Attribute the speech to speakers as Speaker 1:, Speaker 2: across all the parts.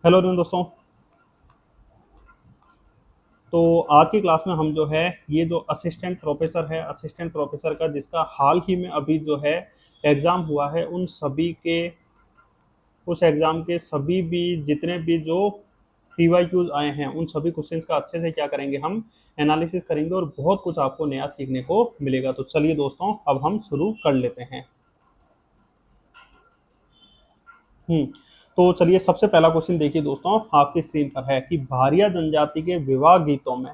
Speaker 1: Hello दोस्तों। तो आज की क्लास में हम जो है ये जो असिस्टेंट प्रोफेसर है, असिस्टेंट प्रोफेसर का जिसका हाल ही में अभी जो है एग्ज़ाम हुआ है, उन सभी के उस एग्ज़ाम के सभी भी जितने भी जो पीवाईक्यूज आए हैं उन सभी क्वेश्चंस का अच्छे से क्या करेंगे, हम एनालिसिस करेंगे और बहुत कुछ आपको नया सीखने को मिलेगा। तो चलिए दोस्तों, अब हम शुरू कर लेते हैं। हम्म तो चलिए, सबसे पहला क्वेश्चन देखिए दोस्तों, आपकी स्क्रीन पर है कि भारिया जनजाति के विवाह गीतों में,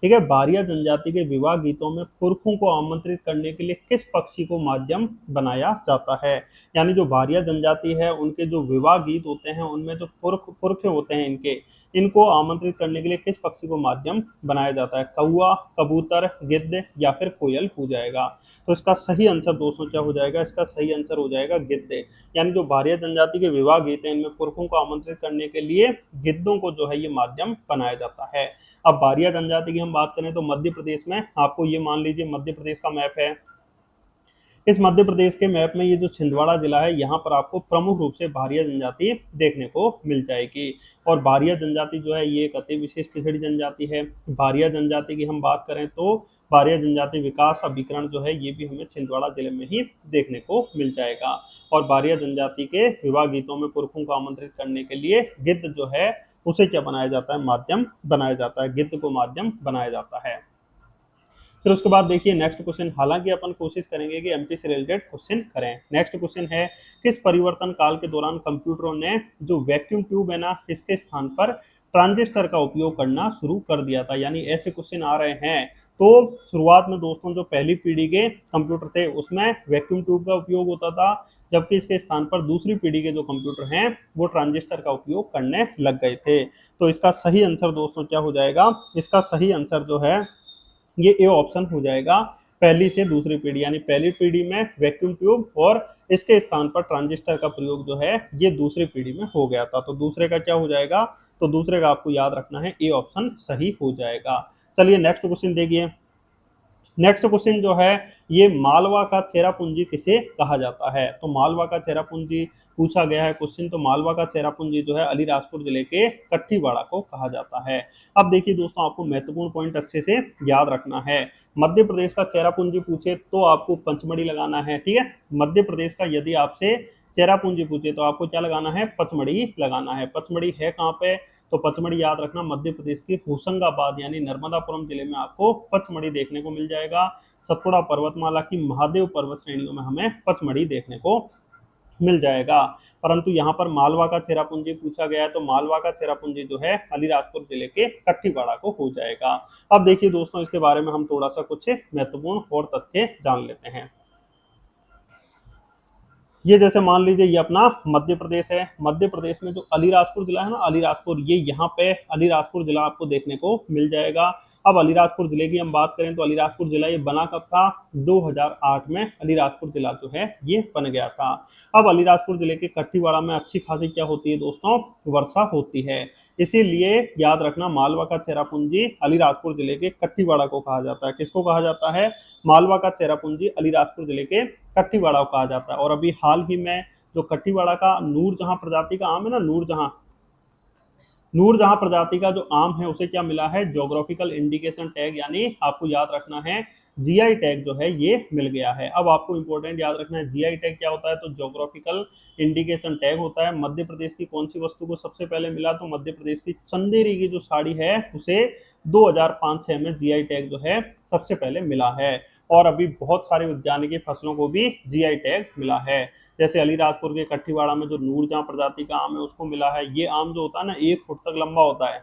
Speaker 1: ठीक है, भारिया जनजाति के विवाह गीतों में पुरखों को आमंत्रित करने के लिए किस पक्षी को माध्यम बनाया जाता है। यानी जो भारिया जनजाति है उनके जो विवाह गीत होते हैं उनमें जो पुरख होते हैं इनको आमंत्रित करने के लिए किस पक्षी को माध्यम बनाया जाता है। कौवा, कबूतर, गिद्ध या फिर कोयल हो जाएगा। तो इसका सही आंसर दोस्तों क्या हो जाएगा, इसका सही आंसर हो जाएगा गिद्ध। यानी जो भारिया जनजाति के विवाह गीत हैं इनमें पुरखों को आमंत्रित करने के लिए गिद्धों को जो है ये माध्यम बनाया जाता है। अब भारिया जनजाति की हम बात करें तो मध्य प्रदेश में, आपको ये मान लीजिए मध्य प्रदेश का मैप है। इस मध्य प्रदेश के मैप में ये जो छिंदवाड़ा जिला है यहाँ पर आपको प्रमुख रूप से भारिया जनजाति देखने को मिल जाएगी। और भारिया जनजाति जो है ये एक अति विशेष पिछड़ी जनजाति है। भारिया जनजाति की हम बात करें तो भारिया जनजाति विकास अभिकरण जो है ये भी हमें छिंदवाड़ा जिले में ही देखने को मिल जाएगा। और भारिया जनजाति के विवाह गीतों में पुरखों को आमंत्रित करने के लिए गिद्ध जो है उसे क्या बनाया जाता है, माध्यम बनाया जाता है, गिद्ध को माध्यम बनाया जाता है। फिर उसके बाद देखिए नेक्स्ट क्वेश्चन, हालांकि अपन कोशिश करेंगे कि एमपी से रिलेटेड क्वेश्चन करें। नेक्स्ट क्वेश्चन है, किस परिवर्तन काल के दौरान कंप्यूटरों ने जो वैक्यूम ट्यूब है ना इसके स्थान पर ट्रांजिस्टर का उपयोग करना शुरू कर दिया था। यानी ऐसे क्वेश्चन आ रहे हैं। तो शुरुआत में दोस्तों जो पहली पीढ़ी के कंप्यूटर थे उसमें वैक्यूम ट्यूब का उपयोग होता था, जबकि इसके स्थान पर दूसरी पीढ़ी के जो कंप्यूटर हैं वो ट्रांजिस्टर का उपयोग करने लग गए थे। तो इसका सही आंसर दोस्तों क्या हो जाएगा, इसका सही आंसर जो है ये ए ऑप्शन हो जाएगा। पहली से दूसरी पीढ़ी, यानी पहली पीढ़ी में वैक्यूम ट्यूब और इसके स्थान पर ट्रांजिस्टर का प्रयोग जो है ये दूसरी पीढ़ी में हो गया था। तो दूसरे का क्या हो जाएगा, तो दूसरे का आपको याद रखना है, ए ऑप्शन सही हो जाएगा। चलिए नेक्स्ट क्वेश्चन देखिए। नेक्स्ट क्वेश्चन जो है ये मालवा का चेरापूंजी किसे कहा जाता है। तो मालवा का चेरापूंजी पूछा गया है क्वेश्चन। तो मालवा का चेरापूंजी जो है अलीराजपुर जिले के कट्टीवाड़ा को कहा जाता है। अब देखिए दोस्तों, आपको महत्वपूर्ण पॉइंट अच्छे से याद रखना है। मध्य प्रदेश का चेरापूंजी पूछे तो आपको पंचमढ़ी लगाना है, ठीक है। मध्य प्रदेश का यदि आपसे चेरापूंजी पूछे तो आपको क्या लगाना है, पचमढ़ी लगाना है। पचमढ़ी है कहाँ पे, तो पचमढ़ी याद रखना मध्य प्रदेश के होशंगाबाद यानी नर्मदापुरम जिले में आपको पचमढ़ी देखने को मिल जाएगा। सतपुड़ा पर्वतमाला की महादेव पर्वत श्रेणियों में हमें पचमढ़ी देखने को मिल जाएगा। परंतु यहाँ पर मालवा का चेरापूंजी पूछा गया है तो मालवा का चेरापूंजी जो है अलीराजपुर जिले के कट्टीवाड़ा को हो जाएगा। अब देखिए दोस्तों, इसके बारे में हम थोड़ा सा कुछ महत्वपूर्ण और तथ्य जान लेते हैं। ये जैसे मान लीजिए ये अपना मध्य प्रदेश है। मध्य प्रदेश में जो अलीराजपुर जिला है ना, अलीराजपुर, ये यहाँ पे अलीराजपुर जिला आपको देखने को मिल जाएगा। अब अलीराजपुर जिले की हम बात करें तो अलीराजपुर जिला ये बना कब था, 2008 में अलीराजपुर जिला जो है ये बन गया था। अब अलीराजपुर जिले के कट्टीवाड़ा में अच्छी खासी क्या होती है दोस्तों, वर्षा होती है। इसीलिए याद रखना मालवा का चेरापूंजी अलीराजपुर जिले के कट्टीवाड़ा को कहा जाता है। किसको कहा जाता है, मालवा का चेरापूंजी अलीराजपुर जिले के कट्टीवाड़ा को कहा जाता है। और अभी हाल ही में जो कट्टीवाड़ा का नूरजहां प्रजाति का आम है ना, नूरजहां, नूरजहां प्रजाति का जो आम है उसे क्या मिला है, ज्योग्राफिकल इंडिकेशन टैग, यानी आपको याद रखना है जीआई टैग जो है ये मिल गया है। अब आपको इंपॉर्टेंट याद रखना है जीआई टैग क्या होता है, तो ज्योग्राफिकल इंडिकेशन टैग होता है। मध्य प्रदेश की कौन सी वस्तु को सबसे पहले मिला, तो मध्य प्रदेश की चंदेरी की जो साड़ी है उसे 2005-6 में जीआई टैग जो है सबसे पहले मिला है। और अभी बहुत सारी उद्यानिकी फसलों को भी जीआई टैग मिला है। जैसे अलीराजपुर के कट्टीवाड़ा में जो नूरजहां प्रजाति का आम है उसको मिला है। ये आम जो होता है ना 1 फुट तक लंबा होता है,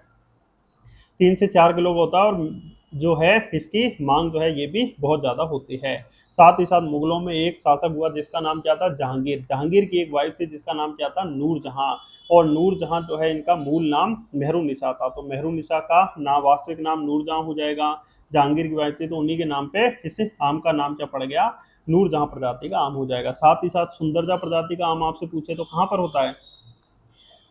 Speaker 1: 3 से 4 किलो का होता है। और जो है इसकी मांग जो है ये भी बहुत ज्यादा होती है। साथ ही साथ मुगलों में एक शासक हुआ जिसका नाम क्या था, जहांगीर। जहांगीर की एक वाइफ थी जिसका नाम क्या था, नूरजहां। और नूरजहां जो है इनका मूल नाम मेहरुनिसा था। तो मेहरुनिसा का नाम, वास्तविक नाम नूरजहां हो जाएगा। जहांगीर की वाइफ थी तो उन्हीं के नाम पे इस आम का नाम क्या पड़ गया, नूरजहां प्रजाति का आम हो जाएगा। साथ ही साथ सुंदरजा प्रजाति का आम आपसे पूछे तो कहां पर होता है,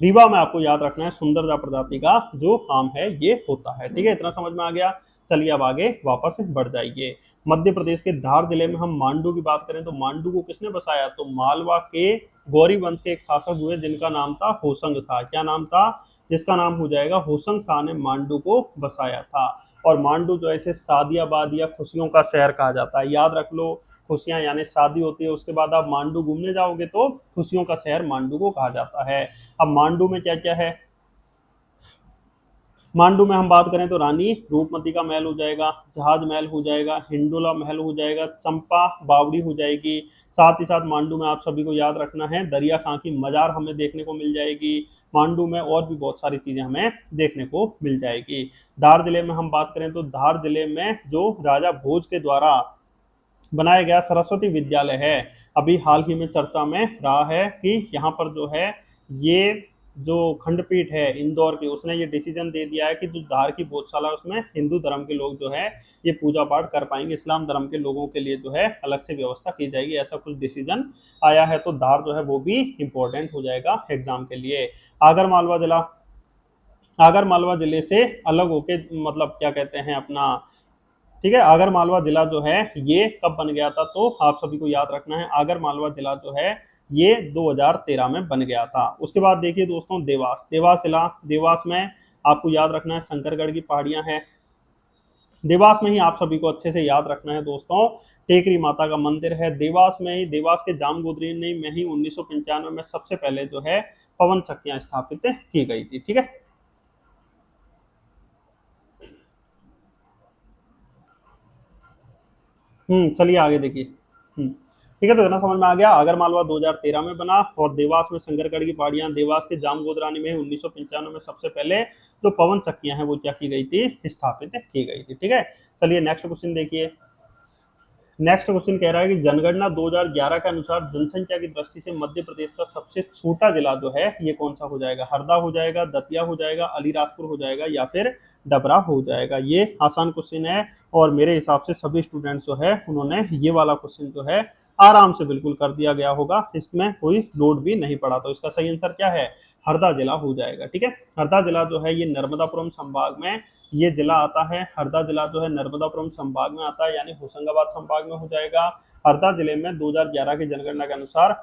Speaker 1: रीवा में आपको याद रखना है सुंदरजा प्रजाति का जो आम है ये होता है। ठीक है, इतना समझ में आ गया। चलिए अब आगे वापस बढ़ जाइए। मध्य प्रदेश के धार जिले में हम मांडू की बात करें तो मांडू को किसने बसाया, तो मालवा के गौरी वंश के एक शासक हुए जिनका नाम था होशंग शाह। क्या नाम था, जिसका नाम हो जाएगा होशंग शाह ने मांडू को बसाया था। और मांडू जो ऐसे शादियाबाद या खुशियों का शहर कहा जाता है, याद रख लो, खुशियां यानी शादी होती है, उसके बाद आप मांडू घूमने जाओगे तो खुशियों का शहर मांडू को कहा जाता है। अब मांडू में क्या क्या है, मांडू में हम बात करें तो रानी रूपमती का महल हो जाएगा, जहाज महल हो जाएगा, हिंडोला महल हो जाएगा, चंपा बावड़ी हो जाएगी। साथ ही साथ मांडू में आप सभी को याद रखना है दरिया खां की मजार हमें देखने को मिल जाएगी। मांडू में और भी बहुत सारी चीजें हमें देखने को मिल जाएगी। धार जिले में हम बात करें तो धार जिले में जो राजा भोज के द्वारा बनाया गया सरस्वती विद्यालय है, अभी हाल ही में चर्चा में रहा है कि यहाँ पर जो है ये जो खंडपीठ है इंदौर की, उसने ये डिसीजन दे दिया है कि जो धार की भोजशाला है उसमें हिंदू धर्म के लोग जो है ये पूजा पाठ कर पाएंगे, इस्लाम धर्म के लोगों के लिए जो है अलग से व्यवस्था की जाएगी, ऐसा कुछ डिसीजन आया है। तो धार जो है वो भी इंपॉर्टेंट हो जाएगा एग्जाम के लिए। आगर मालवा जिला, आगर मालवा जिले से अलग होके मतलब क्या कहते हैं अपना, ठीक है, आगर मालवा जिला जो है ये कब बन गया था, तो आप सभी को याद रखना है आगर मालवा जिला जो है ये 2013 में बन गया था। उसके बाद देखिए दोस्तों देवास, देवास जिला, देवास में आपको याद रखना है शंकरगढ़ की पहाड़ियां हैं। देवास में ही आप सभी को अच्छे से याद रखना है दोस्तों टेकरी माता का मंदिर है। देवास में ही, देवास के जामगोदरी में ही 1995 में सबसे पहले जो है पवन चक्कियां स्थापित की गई थी। ठीक है, चलिए आगे देखिए। ठीक है, तो इतना समझ में आ गया, आगर मालवा 2013 में बना और देवास में शंकरगढ़ की पहाड़ियां, देवास के जामगोदरानी में 1995 में सबसे पहले जो पवन चक्कियां हैं वो क्या की गई थी, स्थापित की गई थी। ठीक है, चलिए नेक्स्ट क्वेश्चन देखिए। नेक्स्ट क्वेश्चन कह रहा है कि जनगणना 2011 के अनुसार जनसंख्या की दृष्टि से मध्य प्रदेश का सबसे छोटा जिला जो है ये कौन सा हो जाएगा, हरदा हो जाएगा, दतिया हो जाएगा, अलीराजपुर हो जाएगा या फिर डबरा हो जाएगा। ये आसान क्वेश्चन है और मेरे हिसाब से सभी स्टूडेंट्स जो है उन्होंने ये वाला क्वेश्चन जो है आराम से बिल्कुल कर दिया गया होगा, इसमें कोई लोड भी नहीं पड़ा। तो इसका सही आंसर क्या है, हरदा जिला हो जाएगा। ठीक है, हरदा जिला जो है ये नर्मदापुरम संभाग में ये जिला आता है। हरदा जिला जो है नर्मदापुरम संभाग में आता है, यानी होशंगाबाद संभाग में हो जाएगा। हरदा जिले में 2011 की जनगणना के अनुसार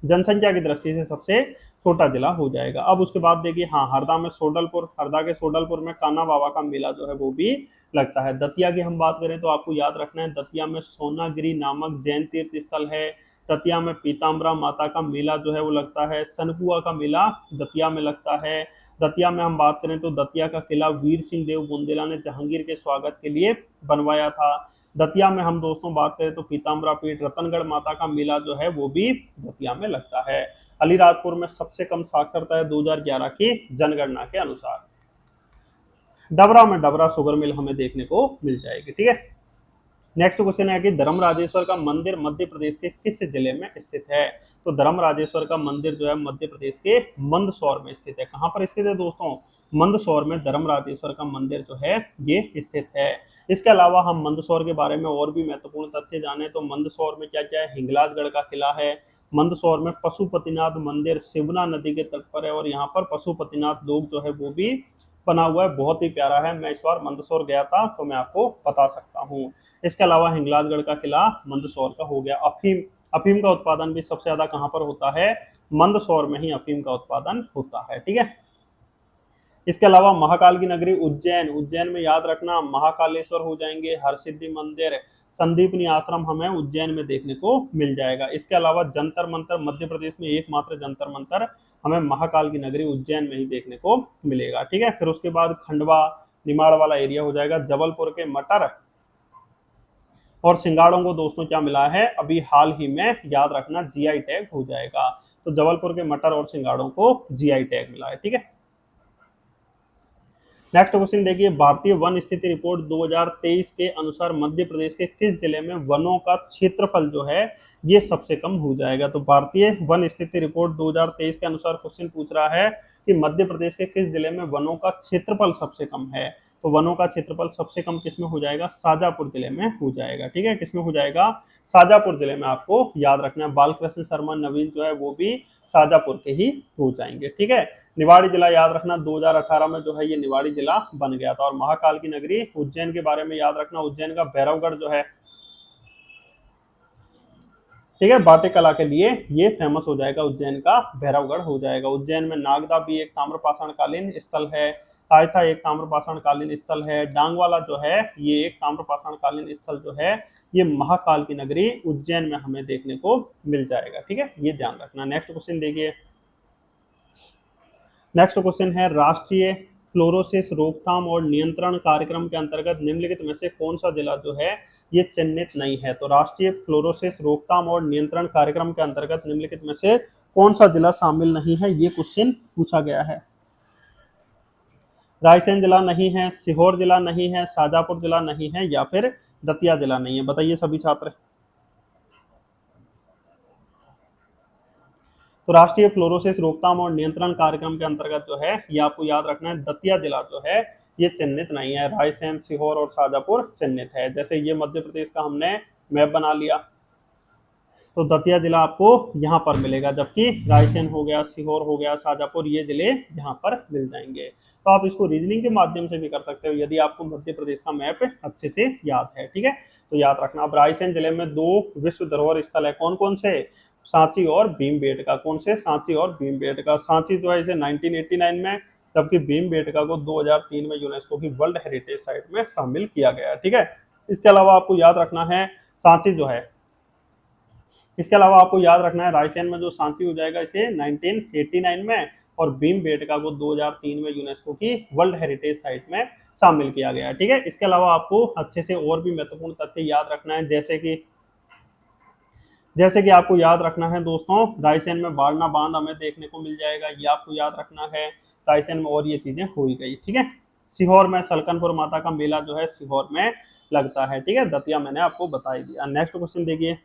Speaker 1: जनसंख्या की दृष्टि से सबसे छोटा जिला हो जाएगा। अब उसके बाद देखिए, हाँ, हरदा में सोडलपुर, हरदा के सोडलपुर में कान्हा बाबा का मेला जो है वो भी लगता है। दतिया की हम बात करें तो आपको याद रखना है दतिया में सोनागिरी नामक जैन तीर्थ स्थल है। दतिया में पीताम्बरा माता का मेला जो है वो लगता है। सनकुआ का मेला दतिया में लगता है। दतिया में हम बात करें तो दतिया का किला वीर सिंह देव बुंदेला ने जहांगीर के स्वागत के लिए बनवाया था। दतिया में हम दोस्तों बात करें तो पीताम्बरा पीठ, रतनगढ़ माता का मेला जो है वो भी दतिया में लगता है। अलीराजपुर में सबसे कम साक्षरता है 2011 की जनगणना के अनुसार। डबरा में डबरा शुगर मिल हमें देखने को मिल जाएगी। ठीक है, नेक्स्ट क्वेश्चन है कि धर्मराजेश्वर का मंदिर मध्य प्रदेश के किस जिले में स्थित है, तो धर्मराजेश्वर का मंदिर जो है मध्य प्रदेश के मंदसौर में स्थित है। कहां पर स्थित है दोस्तों, मंदसौर में धर्मराजेश्वर का मंदिर जो है ये स्थित है। इसके अलावा हम मंदसौर के बारे में और भी महत्वपूर्ण तथ्य जाने तो मंदसौर में क्या क्या है, हिंगलाजगढ़ का किला है। मंदसौर में पशुपतिनाथ मंदिर सिवना नदी के तट पर है और यहाँ पर पशुपतिनाथ लोग जो है वो भी बना हुआ है, बहुत ही प्यारा है। मैं इस बार मंदसौर गया था तो मैं आपको बता सकता हूँ। इसके अलावा हिंगलाजगढ़ का किला मंदसौर का हो गया। अफीम, अफीम का उत्पादन भी सबसे ज्यादा कहाँ पर होता है, मंदसौर में ही अफीम का उत्पादन होता है। ठीक है, इसके अलावा महाकाल की नगरी उज्जैन, उज्जैन में याद रखना महाकालेश्वर हो जाएंगे, हरसिद्धि मंदिर, संदीपनी आश्रम हमें उज्जैन में देखने को मिल जाएगा। इसके अलावा जंतर मंतर, मध्य प्रदेश में एकमात्र जंतर मंतर हमें महाकाल की नगरी उज्जैन में ही देखने को मिलेगा। ठीक है, फिर उसके बाद खंडवा निमाड़ वाला एरिया हो जाएगा। जबलपुर के मटर और सिंगाड़ों को दोस्तों क्या मिला है, अभी हाल ही में याद रखना जीआई टैग हो जाएगा। तो जबलपुर के मटर और सिंगाड़ों को जीआई टैग मिला है। ठीक है, नेक्स्ट क्वेश्चन देखिए, भारतीय वन स्थिति रिपोर्ट 2023 के अनुसार मध्य प्रदेश के किस जिले में वनों का क्षेत्रफल जो है ये सबसे कम हो जाएगा। तो भारतीय वन स्थिति रिपोर्ट 2023 के अनुसार क्वेश्चन पूछ रहा है कि मध्य प्रदेश के किस जिले में वनों का क्षेत्रफल सबसे कम है। तो वनों का क्षेत्रफल सबसे कम किसमें हो जाएगा, शाजापुर जिले में हो जाएगा। ठीक है, किसमें हो जाएगा, शाजापुर जिले में। आपको याद रखना है, बालकृष्ण शर्मा नवीन जो है वो भी शाजापुर के ही हो जाएंगे। ठीक है, निवाड़ी जिला याद रखना, 2018 में जो है ये निवाड़ी जिला बन गया था। और महाकाल की नगरी उज्जैन के बारे में याद रखना, उज्जैन का भैरवगढ़ जो है, ठीक है, बाटे कला के लिए ये फेमस हो जाएगा, उज्जैन का भैरवगढ़ हो जाएगा। उज्जैन में नागदा भी एक ताम्रपाषाण कालीन स्थल है, कायथा एक ताम्रपाषाण कालीन स्थल है, डांगवाला जो है ये एक ताम्रपाषाण कालीन स्थल जो है, ये महाकाल की नगरी उज्जैन में हमें देखने को मिल जाएगा। ठीक है, ये ध्यान रखना। नेक्स्ट क्वेश्चन देखिए, नेक्स्ट क्वेश्चन है, राष्ट्रीय फ्लोरोसिस रोकथाम और नियंत्रण कार्यक्रम के अंतर्गत निम्नलिखित में से कौन सा जिला जो है ये चिन्हित नहीं है। तो राष्ट्रीय फ्लोरोसिस रोकथाम और नियंत्रण कार्यक्रम के अंतर्गत निम्नलिखित में से कौन सा जिला शामिल नहीं है, ये क्वेश्चन पूछा गया है। रायसेन जिला नहीं है, सीहोर जिला नहीं है, शाजापुर जिला नहीं है, या फिर दतिया जिला नहीं है। बताइए सभी छात्र। तो राष्ट्रीय फ्लोरोसिस रोकथाम और नियंत्रण कार्यक्रम के अंतर्गत जो है ये आपको याद रखना है, दतिया जिला जो है ये चिन्हित नहीं है। रायसेन, सीहोर और शाजापुर चिन्हित है। जैसे ये मध्य प्रदेश का हमने मैप बना लिया, तो दतिया जिला आपको यहाँ पर मिलेगा, जबकि रायसेन हो गया, सीहोर हो गया, शाजापुर, ये जिले यहाँ पर मिल जाएंगे। तो आप इसको रीजनिंग के माध्यम से भी कर सकते हो यदि आपको मध्य प्रदेश का मैप अच्छे से याद है। ठीक है, तो याद रखना। अब रायसेन जिले में 2 विश्व धरोहर स्थल है, कौन कौन से, सांची और भीमबेटका। कौन से, सांची और भीमबेटका। सांची जो है इसे 1989 में, जबकि भीमबेटका को 2003 में यूनेस्को की वर्ल्ड हेरिटेज साइट में शामिल किया गया। ठीक है, इसके अलावा आपको याद रखना है, सांची जो है, इसके अलावा आपको याद रखना है रायसेन में जो सांची हो जाएगा इसे 1989 में, और भीमबेटका को 2003 में यूनेस्को की वर्ल्ड हेरिटेज साइट में शामिल किया गया। ठीक है, इसके अलावा आपको अच्छे से और भी महत्वपूर्ण तथ्य याद रखना है, जैसे कि आपको याद रखना है दोस्तों, रायसेन में बारना बांध हमें देखने को मिल जाएगा, ये आपको याद रखना है रायसेन में। और ये चीजें हो ही गई। ठीक है, सीहोर में सलकनपुर माता का मेला जो है सीहोर में लगता है। ठीक है, दतिया मैंने आपको बता ही दिया। नेक्स्ट क्वेश्चन देखिए,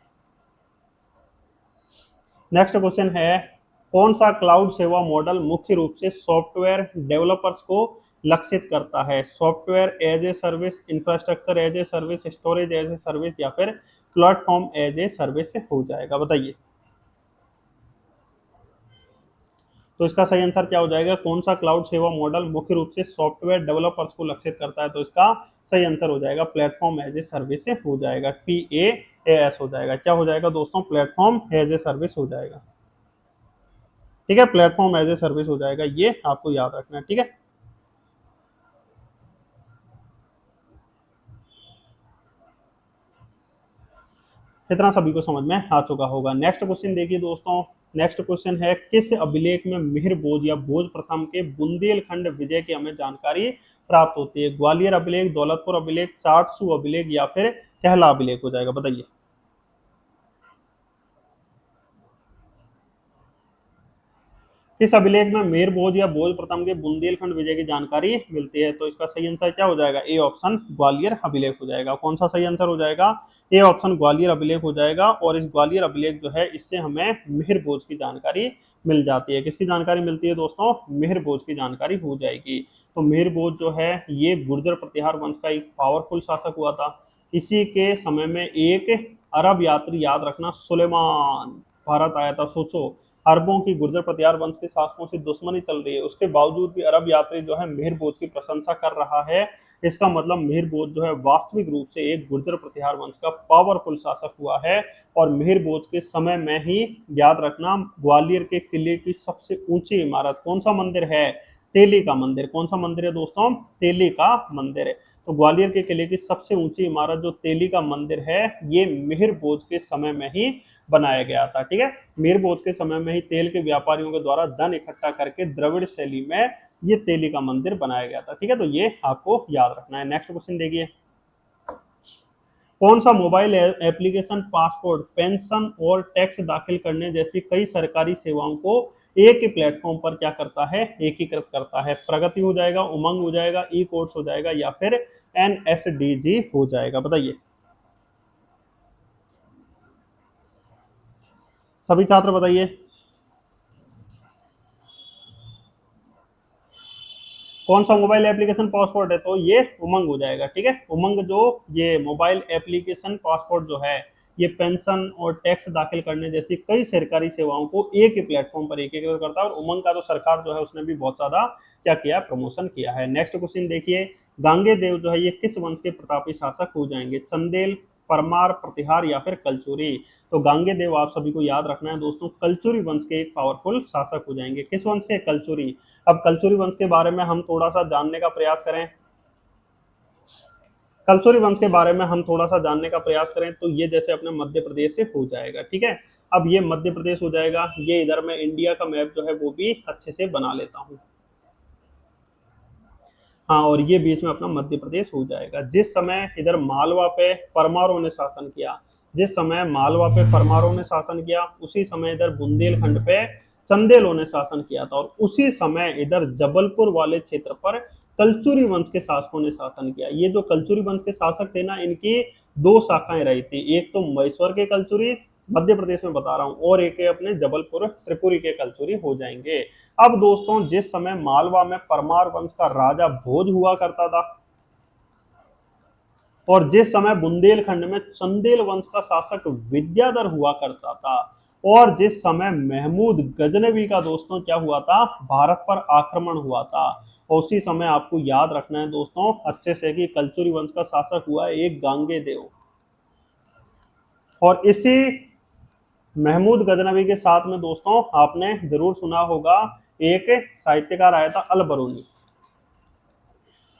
Speaker 1: नेक्स्ट क्वेश्चन है, कौन सा क्लाउड सेवा मॉडल मुख्य रूप से सॉफ्टवेयर डेवलपर्स को लक्षित करता है। Software as a service, infrastructure as a service, storage as a service, या फिर प्लेटफॉर्म एज ए सर्विस हो जाएगा। बताइए, तो इसका सही आंसर क्या हो जाएगा, कौन सा क्लाउड सेवा मॉडल मुख्य रूप से सॉफ्टवेयर डेवलपर्स को लक्षित करता है। तो इसका सही आंसर हो जाएगा प्लेटफॉर्म एज ए सर्विस हो जाएगा, PaaS हो जाएगा। क्या हो जाएगा दोस्तों, प्लेटफॉर्म एज ए सर्विस हो जाएगा। ठीक है, प्लेटफॉर्म एज ए सर्विस हो जाएगा, ये आपको याद रखना है। ठीक है, इतना सभी को समझ में आ चुका होगा। नेक्स्ट क्वेश्चन देखिए दोस्तों, नेक्स्ट क्वेश्चन है, किस अभिलेख में मिहिर भोज या भोज प्रथम के बुंदेलखंड विजय की हमें जानकारी प्राप्त होती है। ग्वालियर अभिलेख, दौलतपुर अभिलेख, चाटसू अभिलेख, या फिर कहला अभिलेख हो जाएगा। बताइए, किस अभिलेख में मेर भोज या भोज प्रथम के बुंदेलखंड विजय की जानकारी मिलती है। तो इसका सही आंसर क्या हो जाएगा, ए ऑप्शन ग्वालियर अभिलेख हो जाएगा। कौन सा सही आंसर हो जाएगा, ए ऑप्शन ग्वालियर अभिलेख हो जाएगा। और इस ग्वालियर अभिलेख जो है इससे हमें मेहर भोज की जानकारी मिल जाती है। किसकी जानकारी मिलती है दोस्तों, मेहर भोज की जानकारी हो जाएगी। तो मेहर भोज जो है ये गुर्जर प्रतिहार वंश का एक पावरफुल शासक हुआ था। इसी के समय में एक अरब यात्री, याद रखना, सुलेमान भारत आया था। सोचो, अरबों की गुर्जर प्रतिहार वंश के शासकों से दुश्मनी चल रही है, उसके बावजूद भी अरब यात्री जो है मेहर भोज की प्रशंसा कर रहा है। इसका मतलब मेहर भोज जो है वास्तविक रूप से एक गुर्जर प्रतिहार वंश का पावरफुल शासक हुआ है। और मेहर भोज के समय में ही, याद रखना, ग्वालियर के किले की सबसे ऊंची इमारत कौन सा मंदिर है, तेली का मंदिर। कौन सा मंदिर है दोस्तों, तेली का मंदिर है। तो ग्वालियर के किले की सबसे ऊंची इमारत जो तेली का मंदिर है, ये मेहर भोज के समय में ही बनाया गया था। ठीक है, मीर भोज के समय में ही तेल के व्यापारियों के द्वारा धन इकट्ठा करके द्रविड़ शैली में ये तेली का मंदिर बनाया गया था। ठीक है, तो ये आपको याद रखना है। नेक्स्ट क्वेश्चन देखिए, कौन सा मोबाइल एप्लीकेशन पासपोर्ट, पेंशन और टैक्स दाखिल करने जैसी कई सरकारी सेवाओं को एक ही प्लेटफॉर्म पर क्या करता है, एकीकृत करता है। प्रगति हो जाएगा, उमंग हो जाएगा, ई कोर्स हो जाएगा, या फिर NSDG हो जाएगा। बताइए, सभी छात्र बताइए। कौन सा मोबाइल एप्लीकेशन पासपोर्ट है, तो ये उमंग हो जाएगा। ठीक है, उमंग जो ये मोबाइल एप्लीकेशन पासपोर्ट जो है, ये पेंशन और टैक्स दाखिल करने जैसी कई सरकारी सेवाओं को एक ही प्लेटफॉर्म पर एकीकृत करता है, और उमंग का तो सरकार जो है उसने भी बहुत ज्यादा क्या किया, प्रमोशन किया है। नेक्स्ट क्वेश्चन देखिए, गांगे देव जो है ये किस वंश के प्रतापी शासक हो जाएंगे, चंदेल, परमार, प्रतिहार या फिर कलचुरी। तो गांगे देव आप सभी को याद रखना है दोस्तों, कलचुरी वंश के एक पावरफुल शासक हो जाएंगे। किस वंश के, कलचुरी। अब कलचुरी वंश के बारे में हम थोड़ा सा जानने का प्रयास करें, कलचुरी वंश के बारे में हम थोड़ा सा जानने का प्रयास करें, तो ये जैसे अपने मध्य प्रदेश से हो जाएगा। ठीक है, अब ये मध्य प्रदेश हो जाएगा, ये इधर मैं इंडिया का मैप जो है वो भी अच्छे से बना लेता हूँ। हाँ, और ये बीच में अपना मध्य प्रदेश हो जाएगा। जिस समय इधर मालवा पे परमारों ने शासन किया, जिस समय मालवा पे परमारों ने शासन किया, उसी समय इधर बुंदेलखंड पे चंदेलों ने शासन किया था, और उसी समय इधर जबलपुर वाले क्षेत्र पर कलचुरी वंश के शासकों ने शासन किया। ये जो कलचुरी वंश के शासक थे ना, इनकी दो शाखाएं रही थी, एक तो महेश्वर के कलचुरी, मध्य प्रदेश में बता रहा हूं, और एक है अपने जबलपुर त्रिपुरी के कलचुरी हो जाएंगे। अब दोस्तों, जिस समय मालवा में परमार वंश का राजा भोज हुआ करता था, और जिस समय बुंदेलखंड में चंदेल वंश का शासक विद्याधर हुआ करता था, और जिस समय महमूद गजनवी का दोस्तों क्या हुआ था, भारत पर आक्रमण हुआ था, और उसी समय आपको याद रखना है दोस्तों अच्छे से कि कलचुरी वंश का शासक हुआ एक गांगे देव, और इसी महमूद गजनवी के साथ में दोस्तों आपने जरूर सुना होगा, एक साहित्यकार आया था अल बरूनी,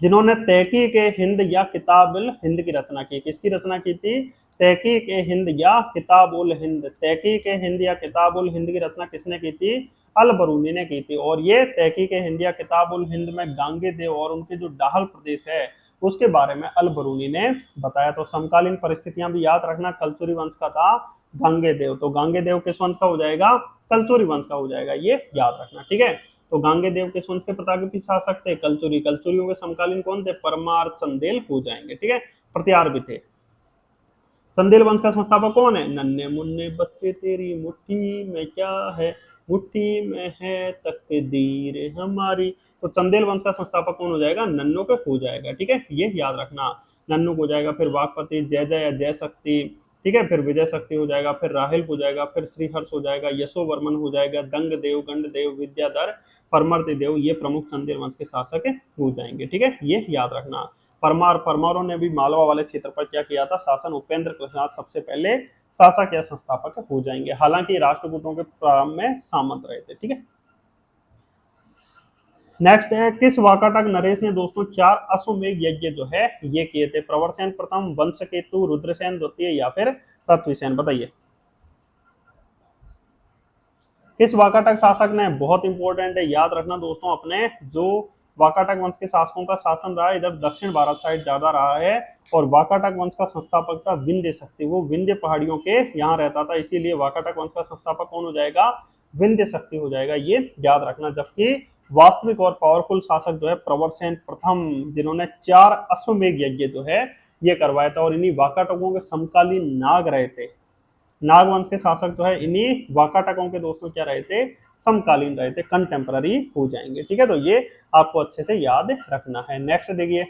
Speaker 1: जिन्होंने तहकीक हिंद या किताब उल हिंद की रचना की। किसकी रचना की थी, तहकीक हिंद या किताब उल हिंद, तहकीक हिंद या किताब उल हिंद की रचना किसने की थी, अल बरूनी ने की थी। और ये तहकीक हिंद या किताब उल हिंद में गांगे देव और उनके जो डाहल प्रदेश है उसके बारे में अल बरूनी ने बताया। तो समकालीन परिस्थितियां भी याद रखना, कलचुरी वंश का था गांगे देव, तो गांगे देव किस वंश का हो जाएगा, कलचुरी वंश का हो जाएगा, ये याद रखना। ठीक है, तो गांगे देव किस वंश के प्रतापी शासक थे, कलचुरी, कलचुरियों के समकालीन कौन थे, परमार, चंदेल हो जाएंगे। ठीक है, प्रतिहार भी थे। चंदेल वंश का संस्थापक कौन है, नन्हे मुन्ने बच्चे तेरी मुट्ठी में क्या है, मुट्ठी में है तकदीर हमारी। तो चंदेल वंश का संस्थापक कौन हो जाएगा, नन्नू के हो जाएगा। ठीक है, ये याद रखना, नन्नू हो जाएगा। फिर वाकपति, जय जय या जय शक्ति, ठीक है, फिर विजय शक्ति हो जाएगा, फिर राहिल हो जाएगा, फिर श्रीहर्ष हो जाएगा, यशोवर्मन हो जाएगा, दंग देव, गंड देव, विद्याधर, परमर्द देव, ये प्रमुख चंदेल वंश के शासक हो जाएंगे। ठीक है, ये याद रखना। परमारों ने भी मालवा वाले क्षेत्र पर क्या किया था, शासन। उपेंद्र कृष्णनाथ सबसे पहले शासक या संस्थापक हो जाएंगे, हालांकि राष्ट्रकूटों के प्रारंभ में सामंत रहे थे। ठीक है, नेक्स्ट है, किस वाकाटक नरेश ने दोस्तों 4 अश्वमेध यज्ञ जो है ये किए थे, प्रवरसेन प्रथम, वंशकेतु, रुद्रसेन द्वितीय या फिर पृथ्वीसेन, बताइए। किस वाकाटक शासक ने, बहुत इंपॉर्टेंट है, याद रखना दोस्तों, अपने जो वाकाटक वंश के शासकों का शासन रहा है इधर दक्षिण भारत साइड ज्यादा रहा है, और वाकाटक वंश का संस्थापक था विंध्य शक्ति, वो विंध्य पहाड़ियों के यहाँ रहता था, इसीलिए वाकाटक वंश का संस्थापक कौन हो जाएगा, विंध्य शक्ति हो जाएगा, ये याद रखना। जबकि वास्तविक और पावरफुल शासक जो है प्रवरसेन प्रथम, जिन्होंने 4 अश्वमेध यज्ञ जो है ये करवाया था, और इन्हीं वाकाटकों के समकालीन नाग रहे थे। नागवंश के शासक जो है इन्हीं वाकाटकों के दोस्तों क्या रहे थे, समकालीन रहे थे, कंटेम्पररी हो जाएंगे। ठीक है, तो ये आपको अच्छे से याद रखना है। नेक्स्ट देखिए,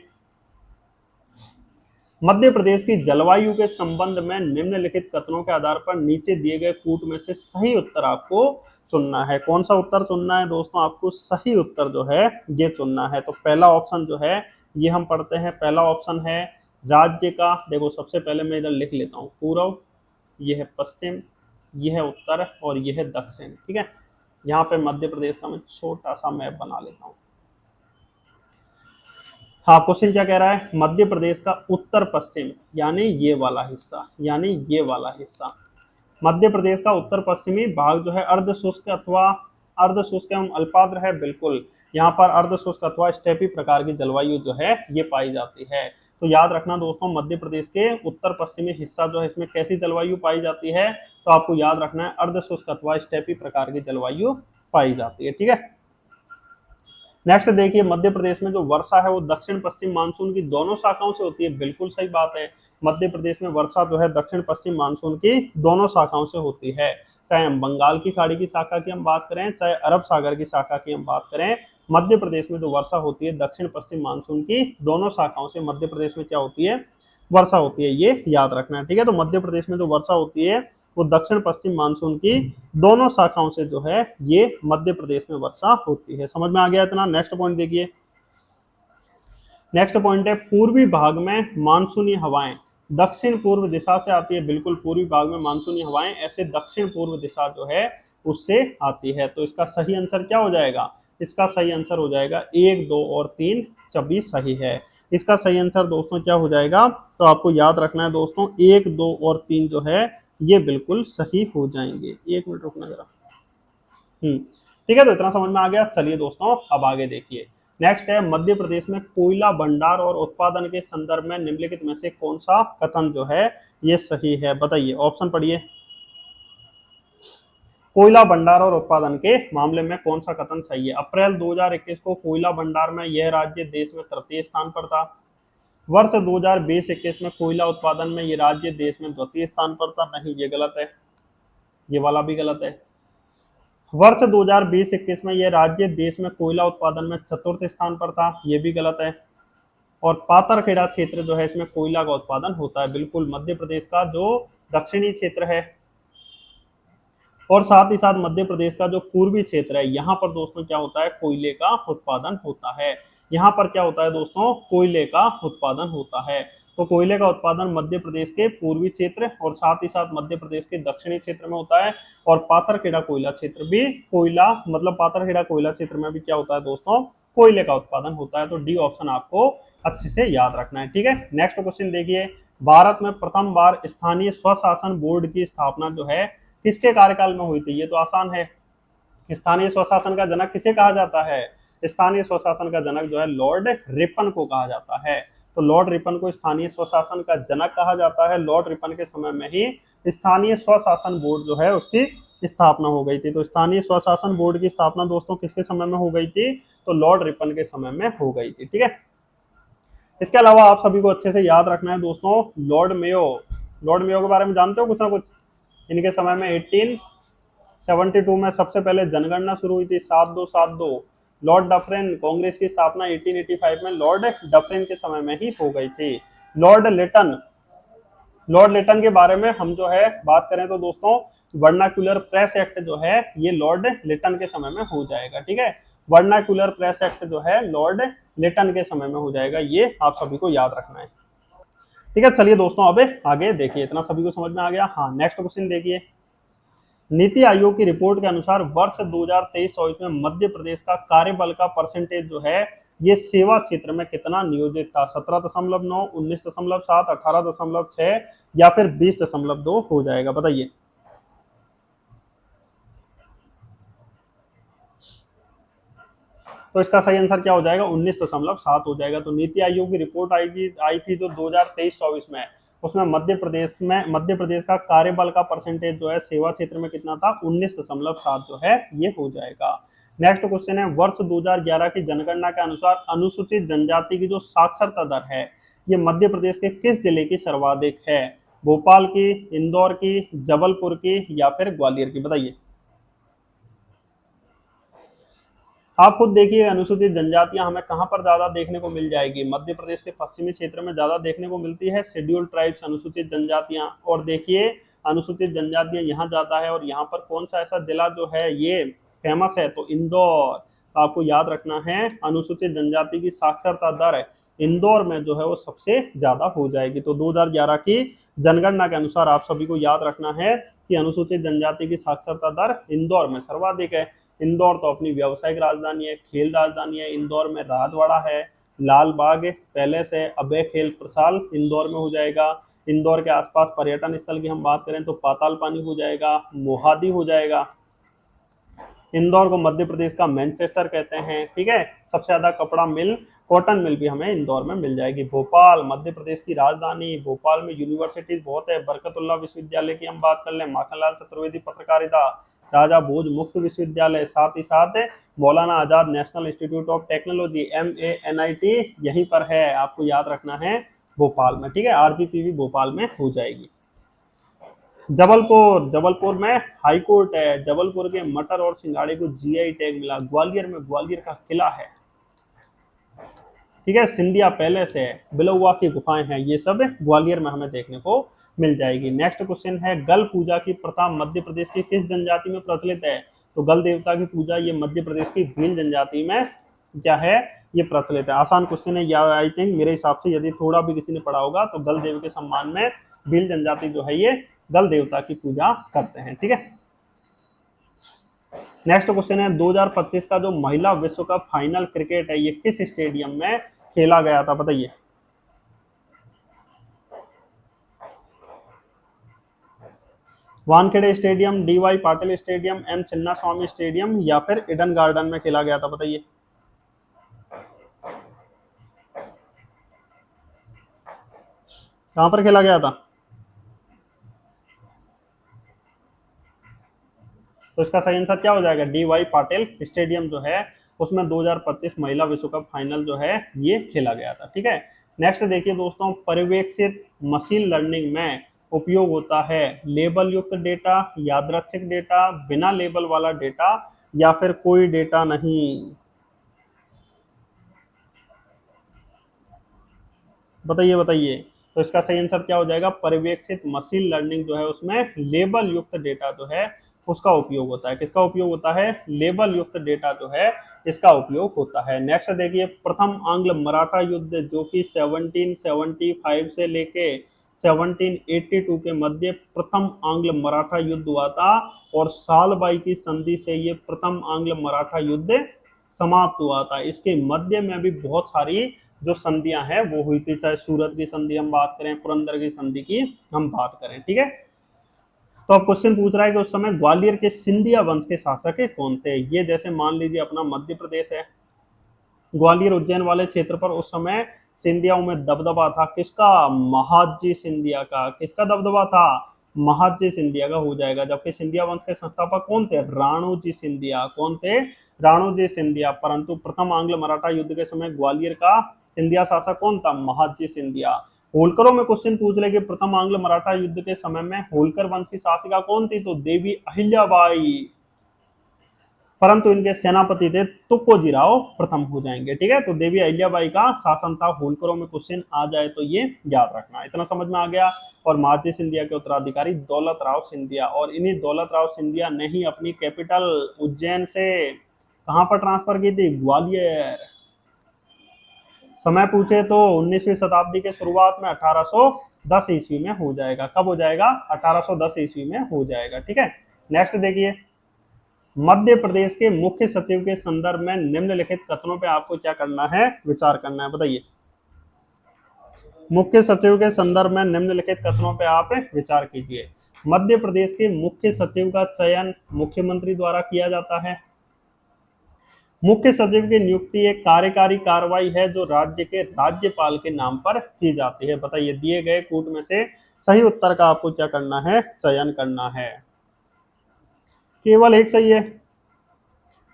Speaker 1: मध्य प्रदेश की जलवायु के संबंध में निम्नलिखित कथनों के आधार पर नीचे दिए गए कूट में से सही उत्तर आपको चुनना है। कौन सा उत्तर चुनना है दोस्तों, आपको सही उत्तर जो है ये चुनना है। तो पहला ऑप्शन जो है ये हम पढ़ते हैं, पहला ऑप्शन है राज्य का, देखो सबसे पहले मैं इधर लिख लेता हूँ, पूर्व, ये है पश्चिम, ये है उत्तर, और ये है दक्षिण। ठीक है, यहाँ पे मध्य प्रदेश का मैं छोटा सा मैप बना लेता हूँ। हाँ, क्वेश्चन क्या कह रहा है, मध्य प्रदेश का उत्तर पश्चिम, यानी ये वाला हिस्सा, यानी ये वाला हिस्सा, मध्य प्रदेश का उत्तर पश्चिमी भाग जो है अर्ध शुष्क अथवा अर्ध शुष्क एवं अल्पाद्र है, बिल्कुल। यहाँ पर अर्ध शुष्क अथवा स्टेपी प्रकार की जलवायु जो है ये पाई जाती है। तो याद रखना दोस्तों, मध्य प्रदेश के उत्तर पश्चिमी हिस्सा जो है इसमें कैसी जलवायु पाई जाती है, तो आपको याद रखना है अर्ध शुष्क अथवा स्टेपी प्रकार की जलवायु पाई जाती है। ठीक है, नेक्स्ट देखिए, मध्य प्रदेश में जो वर्षा है वो दक्षिण पश्चिम मानसून की दोनों शाखाओं से होती है, बिल्कुल सही बात है। मध्य प्रदेश में वर्षा जो है दक्षिण पश्चिम मानसून की दोनों शाखाओं से होती है, चाहे हम बंगाल की खाड़ी की शाखा की हम बात करें, चाहे अरब सागर की शाखा की हम बात करें, मध्य प्रदेश में जो वर्षा होती है दक्षिण पश्चिम मानसून की दोनों शाखाओं से मध्य प्रदेश में क्या होती है, वर्षा होती है, ये याद रखना है। ठीक है, तो मध्य प्रदेश में जो वर्षा होती है वो दक्षिण पश्चिम मानसून की दोनों शाखाओं से जो है ये मध्य प्रदेश में वर्षा होती है। समझ में आ गया इतना। नेक्स्ट पॉइंट देखिए, नेक्स्ट पॉइंट है पूर्वी भाग में मानसूनी हवाएं दक्षिण पूर्व दिशा से आती है। बिल्कुल, पूर्वी भाग में मानसूनी हवाएं ऐसे दक्षिण पूर्व दिशा जो है उससे आती है। तो इसका सही आंसर क्या हो जाएगा, इसका सही आंसर हो जाएगा 1, 2 और 3 सभी सही है। इसका सही आंसर दोस्तों क्या हो जाएगा, तो आपको याद रखना है दोस्तों 1, 2 और 3 जो है ये बिल्कुल सही हो जाएंगे। 1 मिनट रुकना जरा। ठीक है, तो इतना समझ में आ गया। चलिए दोस्तों अब आगे देखिए। नेक्स्ट है मध्य प्रदेश में कोयला भंडार और उत्पादन के संदर्भ में निम्नलिखित में से कौन सा कथन जो है ये सही है, बताइए, ऑप्शन पढ़िए। कोयला भंडार और उत्पादन के मामले में कौन सा कथन सही है। अप्रैल 2021 को कोयला भंडार में यह राज्य देश में तृतीय स्थान पर था। वर्ष 2020-21 में कोयला उत्पादन में यह राज्य देश में द्वितीय स्थान पर था। नहीं, ये गलत है, ये वाला भी गलत है। वर्ष 2020-21 में यह राज्य देश में कोयला उत्पादन में चतुर्थ स्थान पर था। यह भी गलत है। और पाथरखेड़ा क्षेत्र जो है इसमें कोयला का उत्पादन होता है। बिल्कुल, मध्य प्रदेश का जो दक्षिणी क्षेत्र है और साथ ही साथ मध्य प्रदेश का जो पूर्वी क्षेत्र है यहाँ पर दोस्तों क्या होता है, कोयले का उत्पादन होता है। यहाँ पर क्या होता है दोस्तों, कोयले का उत्पादन होता है। तो कोयले का उत्पादन मध्य प्रदेश के पूर्वी क्षेत्र और साथ ही साथ मध्य प्रदेश के दक्षिणी क्षेत्र में होता है। और पाथरखेड़ा कोयला क्षेत्र भी कोयला मतलब पाथरखेड़ा कोयला क्षेत्र में भी क्या होता है दोस्तों, कोयले का उत्पादन होता है। तो डी ऑप्शन आपको अच्छे से याद रखना है। ठीक है, नेक्स्ट क्वेश्चन देखिए। भारत में प्रथम बार स्थानीय स्वशासन बोर्ड की स्थापना जो है किसके कार्यकाल में हुई थी, ये तो आसान है। स्थानीय स्वशासन का जनक किसे कहा जाता है, स्थानीय स्वशासन का जनक जो है लॉर्ड रिपन को कहा जाता है। तो लॉर्ड रिपन को स्थानीय स्वशासन का जनक कहा जाता है। लॉर्ड रिपन के समय में ही स्थानीय स्वशासन बोर्ड जो है उसकी स्थापना हो गई थी। तो स्थानीय स्वशासन बोर्ड की स्थापना दोस्तों किसके समय में हो गई थी, तो लॉर्ड रिपन के समय में हो गई थी। ठीक है, इसके अलावा आप सभी को अच्छे से याद रखना है दोस्तों लॉर्ड मेयो, लॉर्ड मेयो के बारे में जानते हो कुछ ना कुछ। इनके समय में 1872 में सबसे पहले जनगणना शुरू हुई थी, 7272। लॉर्ड डफरिन, कांग्रेस की स्थापना 1885 में लॉर्ड डफरिन के समय में ही हो गई थी। लॉर्ड लिटन, लॉर्ड लिटन के बारे में हम जो है बात करें तो दोस्तों वर्नाक्यूलर प्रेस एक्ट जो है ये लॉर्ड लिटन के समय में हो जाएगा। ठीक है, वर्नाक्यूलर प्रेस एक्ट जो है लॉर्ड लिटन के समय में हो जाएगा, ये आप सभी को याद रखना है। ठीक है, चलिए दोस्तों अब आगे देखिए। इतना सभी को समझ में आ गया। हाँ, नेक्स्ट क्वेश्चन देखिए। नीति आयोग की रिपोर्ट के अनुसार वर्ष 2023-24 में मध्य प्रदेश का कार्यबल का परसेंटेज जो है ये सेवा क्षेत्र में कितना नियोजित था। 17.9, 19.7, 18.6 या फिर 20.2 हो जाएगा, बताइए। तो इसका सही आंसर क्या हो जाएगा, 19.7 हो जाएगा। तो नीति आयोग की रिपोर्ट आई थी जो 2023-24 में, उसमें मध्य प्रदेश का कार्यबल का परसेंटेज जो है सेवा क्षेत्र में कितना था, 19.7 जो है ये हो जाएगा। नेक्स्ट क्वेश्चन है, वर्ष 2011 की जनगणना के अनुसार अनुसूचित जनजाति की जो साक्षरता दर है ये मध्य प्रदेश के किस जिले की सर्वाधिक है, भोपाल की, इंदौर की, जबलपुर की या फिर ग्वालियर की, बताइए। आप खुद देखिए अनुसूचित जनजातियां हमें कहां पर ज्यादा देखने को मिल जाएगी, मध्य प्रदेश के पश्चिमी क्षेत्र में ज्यादा देखने को मिलती है शेड्यूल्ड ट्राइब्स अनुसूचित जनजातियां। और देखिए अनुसूचित जनजातियां यहाँ ज्यादा है। और यहाँ पर कौन सा ऐसा जिला जो है ये फेमस है, तो इंदौर। तो आपको याद रखना है अनुसूचित जनजाति की साक्षरता दर इंदौर में जो है वो सबसे ज्यादा हो जाएगी। तो 2011 की जनगणना के अनुसार आप सभी को याद रखना है कि अनुसूचित जनजाति की साक्षरता दर इंदौर में सर्वाधिक है। इंदौर तो अपनी व्यावसायिक राजधानी है, खेल राजधानी है। इंदौर में राजवाड़ा है, लाल बाग पैलेस है, अभय खेल प्रसाल इंदौर में हो जाएगा। इंदौर के आसपास पर्यटन स्थल की हम बात करें तो पाताल पानी हो जाएगा, मोहादी हो जाएगा। इंदौर को मध्य प्रदेश का मैनचेस्टर कहते हैं। ठीक है, सबसे ज्यादा कपड़ा मिल, कॉटन मिल भी हमें इंदौर में मिल जाएगी। भोपाल मध्य प्रदेश की राजधानी, भोपाल में यूनिवर्सिटीज बहुत है। बरकतुल्ला विश्वविद्यालय की हम बात कर लें, माखनलाल चतुर्वेदी पत्रकारिता, राजा भोज मुक्त विश्वविद्यालय, साथ ही साथ Maulana Azad national institute of technology MANIT यहीं पर है, आपको याद रखना है भोपाल में। ठीक है, RGPV भोपाल में हो जाएगी। जबलपुर, जबलपुर में हाई कोर्ट है। जबलपुर के मटर और सिंगाड़े को जीआई टैग मिला। ग्वालियर में ग्वालियर का किला है। ठीक है, सिंधिया पैलेस है, बिलौवा की गुफाएं हैं, ये सब ग्वालियर में हमें देखने को मिल जाएगी। नेक्स्ट क्वेश्चन है, गल पूजा की प्रथा मध्य प्रदेश की किस जनजाति में प्रचलित है? तो गल देवता की पूजा ये मध्य प्रदेश की भील जनजाति में क्या है, ये प्रचलित है। आसान क्वेश्चन है, या आई थिंक मेरे हिसाब से यदि थोड़ा भी किसी ने पढ़ा होगा तो गल देव के सम्मान में भील जनजाति जो है ये गल देवता की पूजा करते हैं। ठीक है, नेक्स्ट क्वेश्चन है, 2025 का जो महिला विश्व कप फाइनल क्रिकेट है ये किस स्टेडियम में खेला गया था, बताइए। Wankhede stadium, DY Patil stadium, M Chinna Swamy stadium या फिर ईडन गार्डन में खेला गया था, बताइए। कहां पर खेला गया था? तो इसका सही आंसर क्या हो जाएगा? डीवाई पाटिल स्टेडियम जो है उसमें 2025 महिला विश्व कप फाइनल जो है ये खेला गया था। ठीक है, नेक्स्ट देखिए दोस्तों, पर्यवेक्षित मशीन लर्निंग में उपयोग होता है लेबल युक्त डेटा, यादृच्छिक डेटा, बिना लेबल वाला डेटा या फिर कोई डेटा नहीं, बताइए बताइए। तो इसका सही आंसर क्या हो जाएगा? पर्यवेक्षित मशीन लर्निंग जो है उसमें लेबल युक्त डेटा जो है उसका उपयोग होता है। किसका उपयोग होता है? लेबल युक्त डेटा जो है इसका उपयोग होता है। नेक्स्ट देखिए, प्रथम आंग्ल मराठा युद्ध जो कि 1775 से लेके 1782 के मध्य प्रथम आंग्ल मराठा युद्ध हुआ था और सालबाई की संधि से ये प्रथम आंग्ल मराठा युद्ध समाप्त हुआ था। इसके मध्य में भी बहुत सारी जो संधियां हैं वो हुई थी, चाहे सूरत की संधि हम बात करें, पुरंदर की संधि की हम बात करें। ठीक है, तो अब क्वेश्चन पूछ रहा है कि उस समय ग्वालियर के सिंधिया वंश के शासक कौन थे? ये जैसे मान लीजिए अपना मध्य प्रदेश है, ग्वालियर उज्जैन वाले क्षेत्र पर उस समय सिंधियाओं में दबदबा था किसका? महादजी सिंधिया का। किसका दबदबा था? महादजी सिंधिया का हो जाएगा। जबकि सिंधिया वंश के संस्थापक कौन थे? राणोजी सिंधिया। कौन थे? राणोजी सिंधिया। परंतु प्रथम आंग्ल मराठा युद्ध के समय ग्वालियर का सिंधिया शासक कौन था? महादजी सिंधिया। होलकरों में क्वेश्चन पूछ ले कि प्रथम आंग्ल मराठा युद्ध के समय में होलकर वंश की शासिका कौन थी? तो देवी अहिल्याबाई। परंतु इनके सेनापति थे तुकोजी राव प्रथम हो जाएंगे। ठीक है, तो देवी अहिल्याबाई का शासन था। होलकरों में क्वेश्चन आ जाए तो ये याद रखना। इतना समझ में आ गया। और महादजी सिंधिया के उत्तराधिकारी दौलत राव सिंधिया, और इन्हीं दौलत राव सिंधिया ने ही अपनी कैपिटल उज्जैन से कहां पर ट्रांसफर की थी? ग्वालियर। समय पूछे तो 19वीं शताब्दी के शुरुआत में 1810 ईस्वी में हो जाएगा। कब हो जाएगा? 1810 ईस्वी में हो जाएगा। ठीक है, नेक्स्ट देखिए, मध्य प्रदेश के मुख्य सचिव के संदर्भ में निम्नलिखित कथनों पे आपको क्या करना है? विचार करना है, बताइए। मुख्य सचिव के संदर्भ में निम्नलिखित कथनों पे आप विचार कीजिए। मध्य प्रदेश के मुख्य सचिव का चयन मुख्यमंत्री द्वारा किया जाता है। मुख्य सचिव की नियुक्ति एक कार्यकारी कार्रवाई है जो राज्य के राज्यपाल के नाम पर की जाती है। बताइए, दिए गए कूट में से सही उत्तर का आपको क्या करना है? चयन करना है। केवल एक सही है,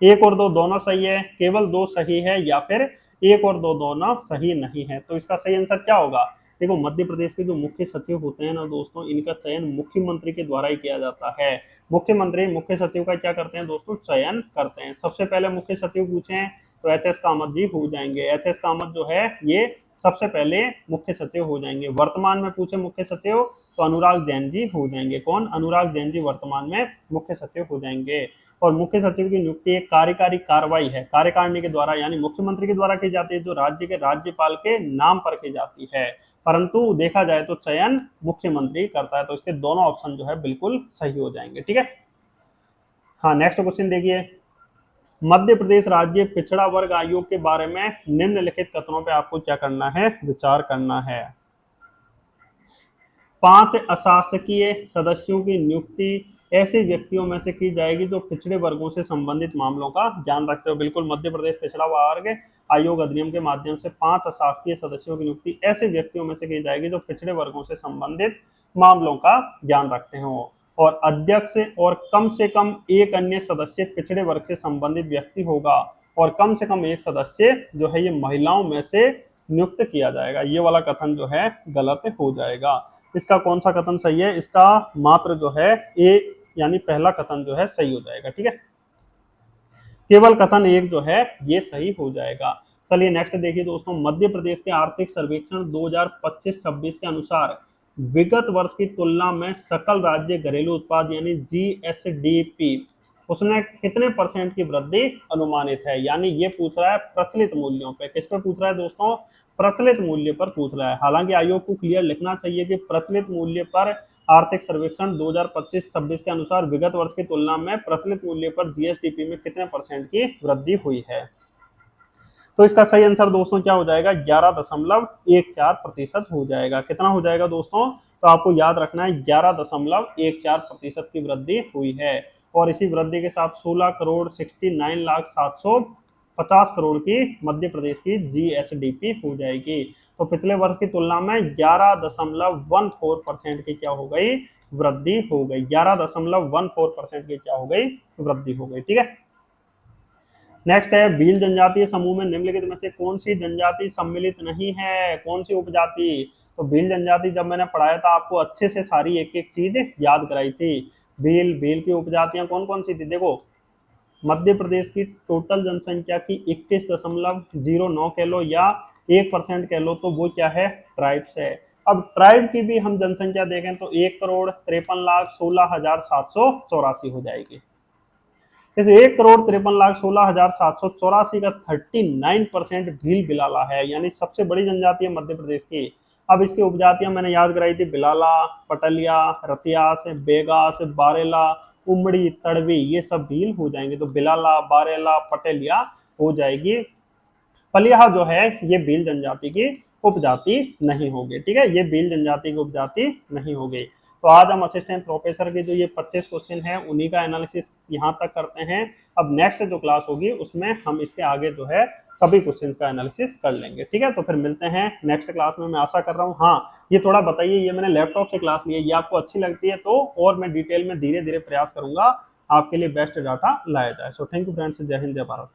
Speaker 1: एक और दो दोनों सही है, केवल दो सही है, या फिर एक और दो दोनों सही नहीं है? तो इसका सही आंसर क्या होगा? देखो, मध्य प्रदेश के जो मुख्य सचिव होते हैं ना दोस्तों, इनका चयन मुख्यमंत्री के द्वारा ही किया जाता है। मुख्यमंत्री मुख्य सचिव का क्या करते हैं दोस्तों? चयन करते हैं। सबसे पहले मुख्य सचिव पूछे तो एच एस कामत जी हो जाएंगे। एच एस कामत जो है ये सबसे पहले मुख्य सचिव हो जाएंगे। वर्तमान में पूछे मुख्य सचिव तो अनुराग जैन जी हो जाएंगे। कौन? अनुराग जैन जी वर्तमान में मुख्य सचिव हो जाएंगे। और मुख्य सचिव की नियुक्ति एक कार्यकारी कार्रवाई है, कार्यकारिणी के द्वारा यानी मुख्यमंत्री के द्वारा की जाती है, जो राज्य के राज्यपाल के नाम पर की जाती है। परंतु देखा जाए तो चयन मुख्यमंत्री करता है। तो इसके दोनों ऑप्शन जो है बिल्कुल सही हो जाएंगे। ठीक है, हाँ, नेक्स्ट क्वेश्चन देखिए, मध्य प्रदेश राज्य पिछड़ा वर्ग आयोग के बारे में निम्नलिखित कथनों पे आपको क्या करना है? विचार करना है। 5 अशासकीय सदस्यों की नियुक्ति ऐसे व्यक्तियों में से की जाएगी जो पिछड़े वर्गों से संबंधित मामलों का ज्ञान रखते हो। बिल्कुल, मध्य प्रदेश पिछड़ा वर्ग आयोग अधिनियम के माध्यम से 5 अशासकीय सदस्यों की नियुक्ति ऐसे व्यक्तियों में से की जाएगी जो पिछड़े वर्गों से संबंधित मामलों का ज्ञान रखते हो। और अध्यक्ष और कम से कम एक अन्य सदस्य पिछड़े वर्ग से संबंधित व्यक्ति होगा, और कम से कम एक सदस्य जो है ये महिलाओं में से नियुक्त किया जाएगा। ये वाला कथन जो है गलत हो जाएगा। इसका कौन सा कथन सही है? इसका मात्र जो है ए यानी पहला कथन जो है सही हो जाएगा। ठीक है, केवल कथन एक जो है ये सही हो जाएगा। चलिए नेक्स्ट देखिए दोस्तों, मध्य प्रदेश के आर्थिक सर्वेक्षण 2025-26 के अनुसार विगत वर्ष की तुलना में सकल राज्य घरेलू उत्पाद यानी जीएसडीपी उसमें कितने परसेंट की वृद्धि अनुमानित है? यानी ये पूछ रहा है प्रचलित मूल्यों पे। किस पे पूछ रहा है दोस्तों? प्रचलित मूल्य पर पूछ रहा है। हालांकि आयोग को क्लियर लिखना चाहिए कि प्रचलित मूल्य पर आर्थिक सर्वेक्षण 2025-26 के अनुसार विगत वर्ष की तुलना में प्रचलित मूल्य पर जीएसडीपी में कितने परसेंट की वृद्धि हुई है। तो इसका सही आंसर दोस्तों क्या हो जाएगा? 11.14% हो जाएगा। कितना हो जाएगा दोस्तों? तो आपको याद रखना है 11.14% की वृद्धि हुई है। और इसी वृद्धि के साथ 16,69,750 करोड़ की मध्य प्रदेश की जीएसडीपी हो जाएगी। तो पिछले वर्ष की तुलना में 11.14% की क्या हो गई? वृद्धि हो गई। 11.14% की क्या हो गई? वृद्धि हो गई। ठीक है, नेक्स्ट है भील जनजातीय समूह में निम्नलिखित में से कौन सी जनजाति सम्मिलित नहीं है? कौन सी उपजाति? तो भील जनजाति जब मैंने पढ़ाया था आपको अच्छे से सारी एक एक चीज याद कराई थी। भील भील की उपजातियां कौन कौन सी थी? देखो, मध्य प्रदेश की टोटल जनसंख्या की 21.09 कह लो या 1% कह लो, तो वो क्या है? ट्राइब्स है। अब ट्राइब की भी हम जनसंख्या देखें तो 1,53,16,784 हो जाएगी। इस 1,53,16,784 का 39% भील बिलाला है, यानी सबसे बड़ी जनजाति है मध्य प्रदेश की। अब इसकी उपजातियां मैंने याद कराई थी, बिलाला, पटलिया, रतियास, बेगास, बारेला, उमड़ी, तड़वी, ये सब भील हो जाएंगे। तो बिलाला, बारेला, पटेलिया हो जाएगी। पलिया जो है ये भील जनजाति की उपजाति नहीं होगी। ठीक है, ये भील जनजाति की उपजाति नहीं होगी। तो आज हम असिस्टेंट प्रोफेसर के जो ये 25 क्वेश्चन है उन्हीं का एनालिसिस यहाँ तक करते हैं। अब नेक्स्ट जो क्लास होगी उसमें हम इसके आगे जो है सभी क्वेश्चन का एनालिसिस कर लेंगे। ठीक है, तो फिर मिलते हैं नेक्स्ट क्लास में। मैं आशा कर रहा हूँ। हाँ, ये थोड़ा बताइए, ये मैंने लैपटॉप से क्लास ली है, ये आपको अच्छी लगती है तो और मैं डिटेल में धीरे धीरे प्रयास करूंगा आपके लिए बेस्ट डाटा लाया जाए। सो थैंक यू फ्रेंड्स, जय हिंद, जय भारत।